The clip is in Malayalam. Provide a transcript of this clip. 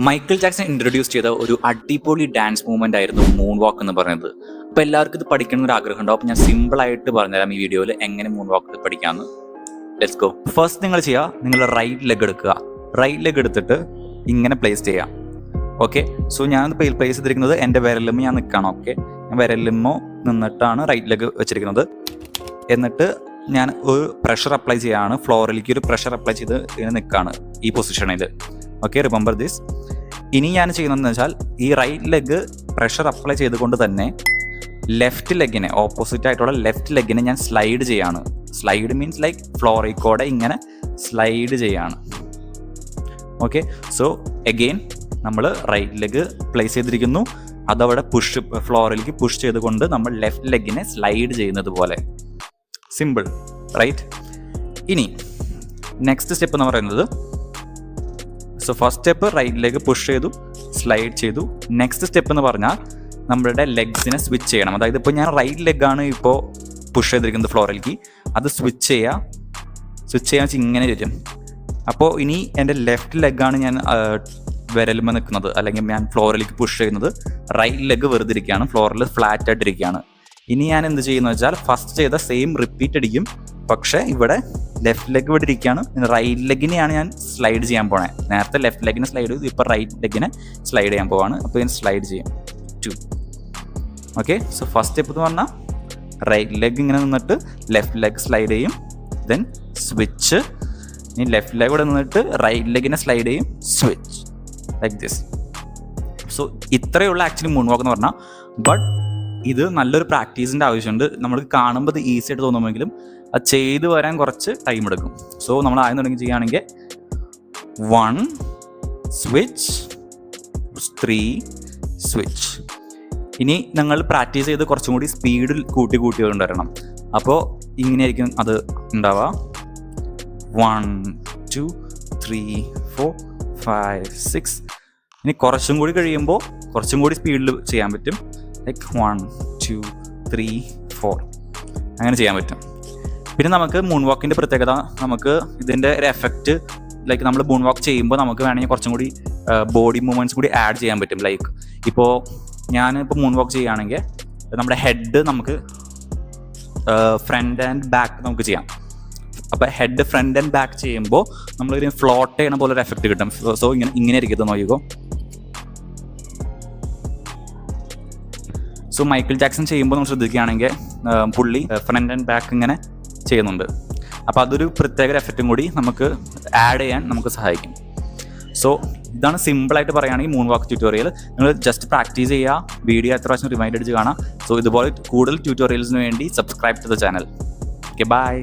മൈക്കിൾ ജാക്സൺ ഇൻട്രൊഡ്യൂസ് ചെയ്ത ഒരു അടിപൊളി ഡാൻസ് മൂവ്മെന്റ് ആയിരുന്നു മൂൺ വാക്ക് എന്ന് പറയുന്നത്. അപ്പോൾ എല്ലാവർക്കും ഇത് പഠിക്കണം ഒരു ആഗ്രഹം ഉണ്ടാവും. അപ്പോൾ ഞാൻ സിമ്പിൾ ആയിട്ട് പറഞ്ഞുതരാം ഈ വീഡിയോയിൽ എങ്ങനെ മൂൺ വാക്ക് പഠിക്കാമെന്ന്. Let's go. ഫസ്റ്റ് നിങ്ങൾ ചെയ്യുക, നിങ്ങൾ റൈറ്റ് ലെഗ് എടുക്കുക. റൈറ്റ് ലെഗ് എടുത്തിട്ട് ഇങ്ങനെ പ്ലേസ് ചെയ്യാം. ഓക്കെ, സോ ഞാൻ പ്ലേസ് ചെയ്തിരിക്കുന്നത് എൻ്റെ വിരലുമ്മ ഞാൻ നിൽക്കണം. ഓക്കെ, ഞാൻ വിരലുമ്മ നിന്നിട്ടാണ് റൈറ്റ് ലെഗ് വെച്ചിരിക്കുന്നത്. എന്നിട്ട് ഞാൻ ഒരു പ്രഷർ അപ്ലൈ ചെയ്യാണ്, ഫ്ലോറിലേക്ക് ഒരു പ്രഷർ അപ്ലൈ ചെയ്ത് ഇങ്ങനെ നിൽക്കുകയാണ് ഈ പൊസിഷനിൽ. Okay, remember this. ഇനി ഞാൻ ചെയ്യുന്നതെന്ന് വെച്ചാൽ ഈ റൈറ്റ് ലെഗ് പ്രഷർ അപ്ലൈ ചെയ്തുകൊണ്ട് തന്നെ ലെഫ്റ്റ് ലെഗിനെ, ഓപ്പോസിറ്റ് ആയിട്ടുള്ള ലെഫ്റ്റ് ലെഗിനെ ഞാൻ സ്ലൈഡ് ചെയ്യാണ്. സ്ലൈഡ് മീൻസ് ലൈക്ക് ഫ്ലോറിൽ ഇങ്ങനെ സ്ലൈഡ് ചെയ്യാണ്. ഓക്കെ, സോ അഗെയിൻ നമ്മൾ റൈറ്റ് ലെഗ് പ്ലേസ് ചെയ്തിരിക്കുന്നു, അതവിടെ ഫ്ലോറിലേക്ക് പുഷ് ചെയ്തുകൊണ്ട് നമ്മൾ ലെഫ്റ്റ് ലെഗിനെ സ്ലൈഡ് ചെയ്യുന്നത് പോലെ. Simple, right? ഇനി നെക്സ്റ്റ് സ്റ്റെപ്പ് എന്ന് പറയുന്നത്, so first step right leg push ചെയ്തു, സ്ലൈഡ് ചെയ്തു. നെക്സ്റ്റ് സ്റ്റെപ്പ് എന്ന് പറഞ്ഞാൽ നമ്മളുടെ ലെഗ്സിനെ സ്വിച്ച് ചെയ്യണം. അതായത് ഇപ്പോൾ ഞാൻ റൈറ്റ് ലെഗാണ് ഇപ്പോൾ പുഷ് ചെയ്തിരിക്കുന്നത് ഫ്ലോറിലേക്ക്, അത് സ്വിച്ച് ചെയ്യാൻ വെച്ചാൽ ഇങ്ങനെ വരും. അപ്പോൾ ഇനി എൻ്റെ ലെഫ്റ്റ് ലെഗാണ് ഞാൻ വിരലുമ നിൽക്കുന്നത്, അല്ലെങ്കിൽ ഞാൻ ഫ്ലോറിലേക്ക് പുഷ് ചെയ്യുന്നത്. റൈറ്റ് ലെഗ് വെറുതെ ഇരിക്കുകയാണ്, ഫ്ലോറിൽ ഫ്ലാറ്റ് ആയിട്ടിരിക്കുകയാണ്. ഇനി ഞാൻ എന്ത് ചെയ്യുന്നു വെച്ചാൽ ഫസ്റ്റ് ചെയ്ത സെയിം റിപ്പീറ്റ് അടിക്കും, പക്ഷേ ഇവിടെ ലെഫ്റ്റ് ലെഗ് ഇവിടെ ഇരിക്കുകയാണ്. റൈറ്റ് ലെഗിനെയാണ് ഞാൻ സ്ലൈഡ് ചെയ്യാൻ പോണേ. നേരത്തെ ലെഫ്റ്റ് ലെഗിനെ സ്ലൈഡ് ചെയ്തു, ഇപ്പോൾ റൈറ്റ് ലെഗിനെ സ്ലൈഡ് ചെയ്യാൻ പോവാണ്. അപ്പോൾ ഞാൻ സ്ലൈഡ് ചെയ്യും 2. ഓക്കെ, സോ ഫസ്റ്റ് സ്റ്റെപ്പ് എന്ന് പറഞ്ഞാൽ റൈറ്റ് ലെഗ് ഇങ്ങനെ നിന്നിട്ട് ലെഫ്റ്റ് ലെഗ് സ്ലൈഡ് ചെയ്യും, ദെൻ സ്വിച്ച്. ഇനി ലെഫ്റ്റ് ലെഗ് ഇവിടെ നിന്നിട്ട് റൈറ്റ് ലെഗിനെ സ്ലൈഡ് ചെയ്യും, സ്വിച്ച്, ലൈക്ക് ദിസ്. സോ ഇത്രയുള്ള ആക്ച്വലി മൂൺ വാക്ക് എന്ന് പറഞ്ഞാൽ. ബട്ട് ഇത് നല്ലൊരു പ്രാക്ടീസിൻ്റെ ആവശ്യമുണ്ട്. നമ്മൾക്ക് കാണുമ്പോൾ ഇത് ഈസി ആയിട്ട് തോന്നുമെങ്കിലും അത് ചെയ്തു വരാൻ കുറച്ച് ടൈം എടുക്കും. സോ നമ്മൾ ആദ്യം തുടങ്ങി ചെയ്യുകയാണെങ്കിൽ 1 സ്വിച്ച്, 3 സ്വിച്ച്. ഇനി നിങ്ങൾ പ്രാക്ടീസ് ചെയ്ത് കുറച്ചും കൂടി സ്പീഡിൽ കൂട്ടി കൊണ്ടുവരണം. അപ്പോൾ ഇങ്ങനെയായിരിക്കും അത് ഉണ്ടാവുക. 1 2 3 4 5 6. ഇനി കുറച്ചും കൂടി കഴിയുമ്പോൾ കുറച്ചും കൂടി സ്പീഡിൽ ചെയ്യാൻ പറ്റും. ലൈക്ക് 1 2 3 4 അങ്ങനെ ചെയ്യാൻ പറ്റും. പിന്നെ നമുക്ക് മൂൺ വാക്കിൻ്റെ പ്രത്യേകത, നമുക്ക് ഇതിൻ്റെ ഒരു എഫക്റ്റ്, ലൈക്ക് നമ്മൾ മൂൺ വാക്ക് ചെയ്യുമ്പോൾ നമുക്ക് വേണമെങ്കിൽ കുറച്ചും കൂടി ബോഡി മൂവ്മെൻറ്റ്സ് കൂടി ആഡ് ചെയ്യാൻ പറ്റും. ലൈക്ക് ഇപ്പോൾ ഞാനിപ്പോൾ മൂൺ വാക്ക് ചെയ്യുകയാണെങ്കിൽ നമ്മുടെ ഹെഡ് നമുക്ക് ഫ്രണ്ട് ആൻഡ് ബാക്ക് നമുക്ക് ചെയ്യാം. അപ്പോൾ ഹെഡ് ഫ്രണ്ട് ആൻഡ് ബാക്ക് ചെയ്യുമ്പോൾ നമ്മളൊരു ഫ്ലോട്ട് ചെയ്യണ പോലെ ഒരു എഫക്റ്റ് കിട്ടും. സോ ഇങ്ങനെ ഇരിക്കുന്നത് നോക്കിക്കോ. സോ മൈക്കിൾ ജാക്സൺ ചെയ്യുമ്പോൾ നമ്മൾ ശ്രദ്ധിക്കുകയാണെങ്കിൽ പുള്ളി ഫ്രണ്ട് ആൻഡ് ബാക്ക് ഇങ്ങനെ ചെയ്യുന്നുണ്ട്. അപ്പോൾ അതൊരു പ്രത്യേക എഫക്റ്റും കൂടി നമുക്ക് ആഡ് ചെയ്യാൻ നമുക്ക് സഹായിക്കും. സോ ഇതാണ് സിമ്പിളായിട്ട് പറയുകയാണെങ്കിൽ മൂൺ വാക്ക് ട്യൂട്ടോറിയൽ. നിങ്ങൾ ജസ്റ്റ് പ്രാക്ടീസ് ചെയ്യുക, വീഡിയോ എത്ര പ്രാവശ്യം റിമൈൻഡ് അടിച്ച് കാണാം. സോ ഇതുപോലെ കൂടുതൽ ട്യൂട്ടോറിയൽസിന് വേണ്ടി subscribe to the channel. Okay, by.